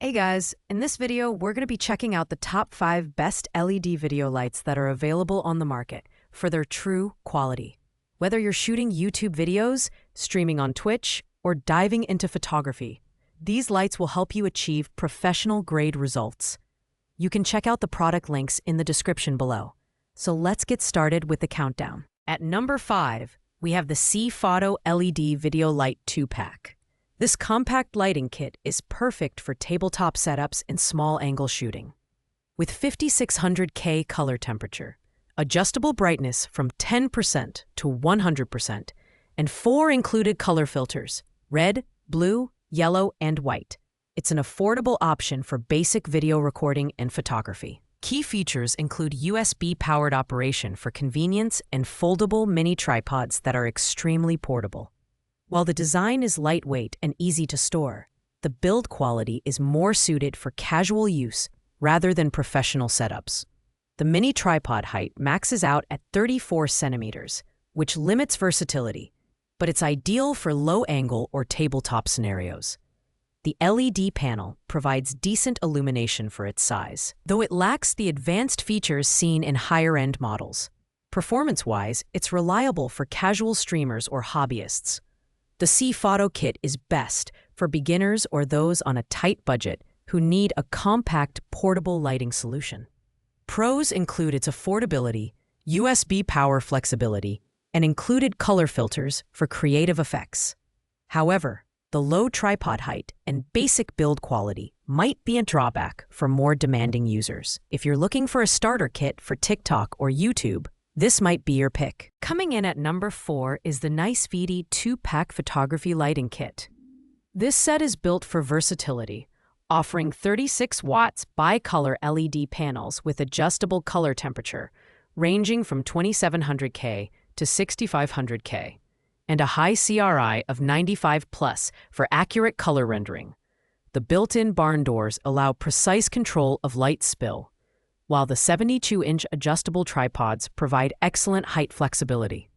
Hey guys, in this video, we're going to be checking out the top 5 best LED video lights that are available on the market for their true quality. Whether you're shooting YouTube videos, streaming on Twitch, or diving into photography, these lights will help you achieve professional-grade results. You can check out the product links in the description below. So let's get started with the countdown. At number 5, we have the C-Photo LED Video Light 2-Pack. This compact lighting kit is perfect for tabletop setups and small-angle shooting. With 5600K color temperature, adjustable brightness from 10% to 100%, and 4 included color filters, red, blue, yellow, and white, it's an affordable option for basic video recording and photography. Key features include USB-powered operation for convenience and foldable mini tripods that are extremely portable. While the design is lightweight and easy to store, the build quality is more suited for casual use rather than professional setups. The mini tripod height maxes out at 34 centimeters, which limits versatility, but it's ideal for low-angle or tabletop scenarios. The LED panel provides decent illumination for its size, though it lacks the advanced features seen in higher-end models. Performance-wise, it's reliable for casual streamers or hobbyists. The C-Photo kit is best for beginners or those on a tight budget who need a compact, portable lighting solution. Pros include its affordability, USB power flexibility, and included color filters for creative effects. However, the low tripod height and basic build quality might be a drawback for more demanding users. If you're looking for a starter kit for TikTok or YouTube, this might be your pick. Coming in at number 4 is the Nice VD 2-Pack Photography Lighting Kit. This set is built for versatility, offering 36 watts bi-color LED panels with adjustable color temperature, ranging from 2700K to 6500K, and a high CRI of 95+ for accurate color rendering. The built-in barn doors allow precise control of light spill, while the 72-inch adjustable tripods provide excellent height flexibility.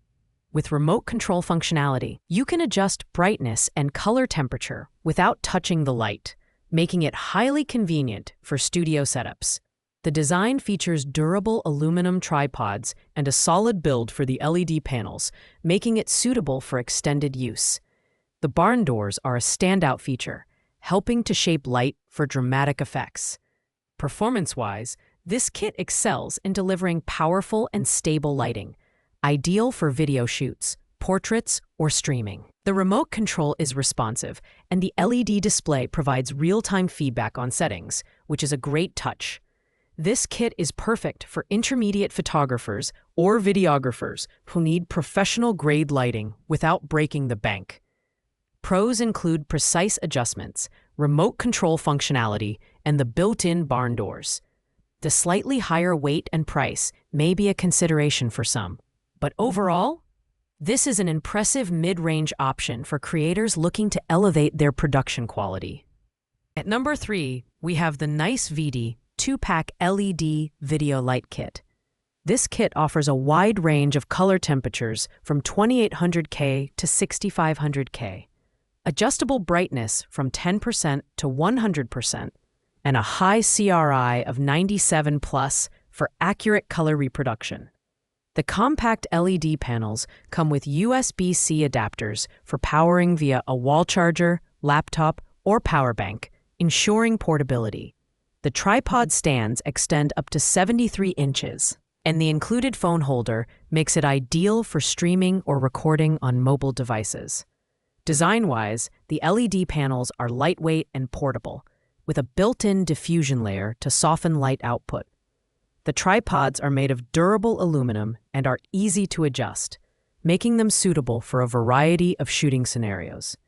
With remote control functionality, you can adjust brightness and color temperature without touching the light, making it highly convenient for studio setups. The design features durable aluminum tripods and a solid build for the LED panels, making it suitable for extended use. The barn doors are a standout feature, helping to shape light for dramatic effects. Performance-wise, this kit excels in delivering powerful and stable lighting, ideal for video shoots, portraits, or streaming. The remote control is responsive, and the LED display provides real-time feedback on settings, which is a great touch. This kit is perfect for intermediate photographers or videographers who need professional-grade lighting without breaking the bank. Pros include precise adjustments, remote control functionality, and the built-in barn doors. The slightly higher weight and price may be a consideration for some, but overall, this is an impressive mid-range option for creators looking to elevate their production quality. At number 3, we have the Nice VD 2-Pack LED Video Light Kit. This kit offers a wide range of color temperatures from 2800K to 6500K, adjustable brightness from 10% to 100%, and a high CRI of 97+ for accurate color reproduction. The compact LED panels come with USB-C adapters for powering via a wall charger, laptop, or power bank, ensuring portability. The tripod stands extend up to 73 inches, and the included phone holder makes it ideal for streaming or recording on mobile devices. Design-wise, the LED panels are lightweight and portable, with a built-in diffusion layer to soften light output. The tripods are made of durable aluminum and are easy to adjust, making them suitable for a variety of shooting scenarios.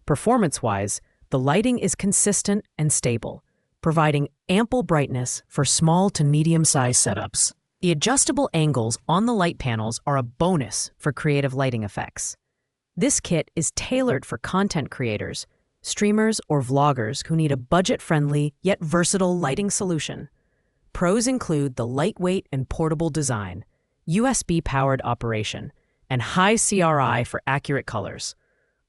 Performance-wise, the lighting is consistent and stable, providing ample brightness for small to medium-sized setups. The adjustable angles on the light panels are a bonus for creative lighting effects. This kit is tailored for content creators, streamers, or vloggers who need a budget-friendly yet versatile lighting solution. Pros include the lightweight and portable design, USB-powered operation, and high CRI for accurate colors.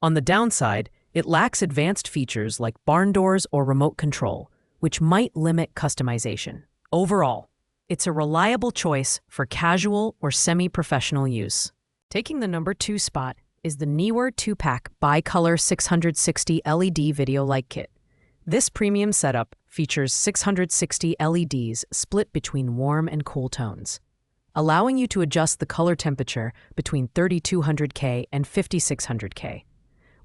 On the downside, It lacks advanced features like barn doors or remote control, which might limit customization. Overall, it's a reliable choice for casual or semi-professional use. Taking the number 2 spot is the Neewer 2-pack Bicolor 660 LED Video Light Kit. This premium setup features 660 LEDs split between warm and cool tones, allowing you to adjust the color temperature between 3200K and 5600K.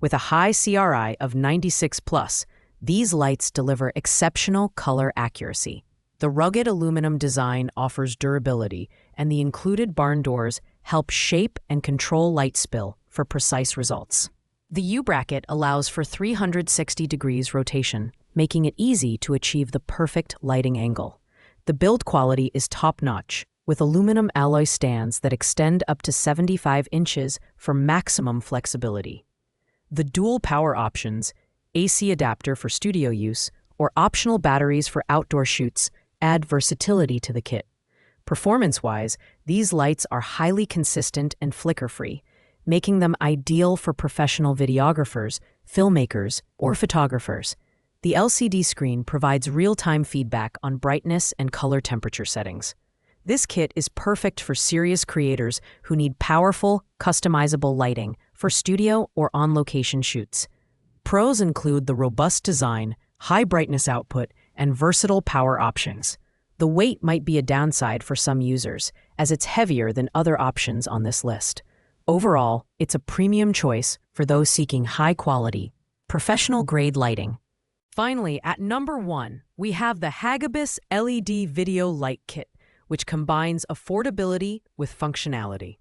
With a high CRI of 96+, these lights deliver exceptional color accuracy. The rugged aluminum design offers durability, and the included barn doors help shape and control light spill for precise results. The U-bracket allows for 360 degrees rotation, making it easy to achieve the perfect lighting angle. The build quality is top-notch, with aluminum alloy stands that extend up to 75 inches for maximum flexibility. The dual power options, AC adapter for studio use, or optional batteries for outdoor shoots add versatility to the kit. Performance-wise, these lights are highly consistent and flicker-free, making them ideal for professional videographers, filmmakers, or photographers. The LCD screen provides real-time feedback on brightness and color temperature settings. This kit is perfect for serious creators who need powerful, customizable lighting for studio or on-location shoots. Pros include the robust design, high brightness output, and versatile power options. The weight might be a downside for some users, as it's heavier than other options on this list. Overall, it's a premium choice for those seeking high-quality, professional-grade lighting. Finally, at number 1, we have the Hagibis LED Video Light Kit, which combines affordability with functionality.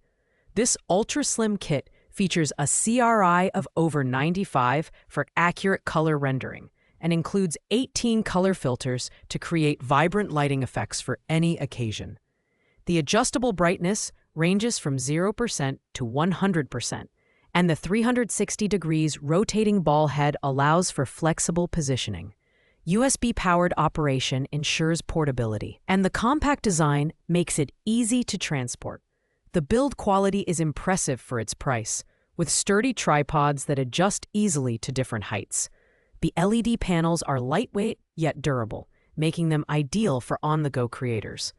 This ultra-slim kit features a CRI of over 95 for accurate color rendering and includes 18 color filters to create vibrant lighting effects for any occasion. The adjustable brightness ranges from 0% to 100%, and the 360 degrees rotating ball head allows for flexible positioning. USB-powered operation ensures portability, and the compact design makes it easy to transport. The build quality is impressive for its price, with sturdy tripods that adjust easily to different heights. The LED panels are lightweight yet durable, making them ideal for on-the-go creators.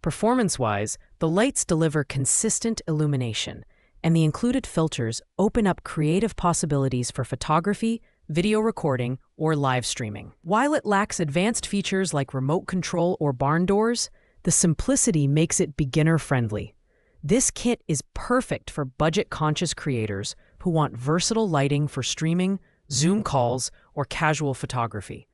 Performance-wise, the lights deliver consistent illumination, and the included filters open up creative possibilities for photography, video recording, or live streaming. While it lacks advanced features like remote control or barn doors, the simplicity makes it beginner-friendly. This kit is perfect for budget-conscious creators who want versatile lighting for streaming, Zoom calls, or casual photography.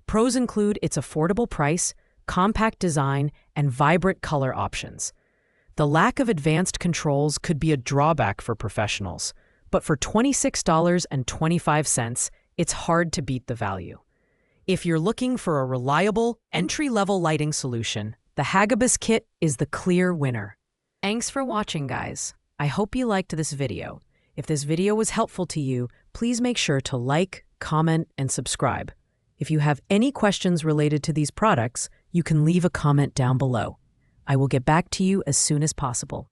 Pros include its affordable price, compact design, and vibrant color options. The lack of advanced controls could be a drawback for professionals, but for $26.25, it's hard to beat the value. If you're looking for a reliable, entry-level lighting solution, the Hagibis kit is the clear winner. Thanks for watching, guys. I hope you liked this video. If this video was helpful to you, please make sure to like, comment, and subscribe. If you have any questions related to these products, you can leave a comment down below. I will get back to you as soon as possible.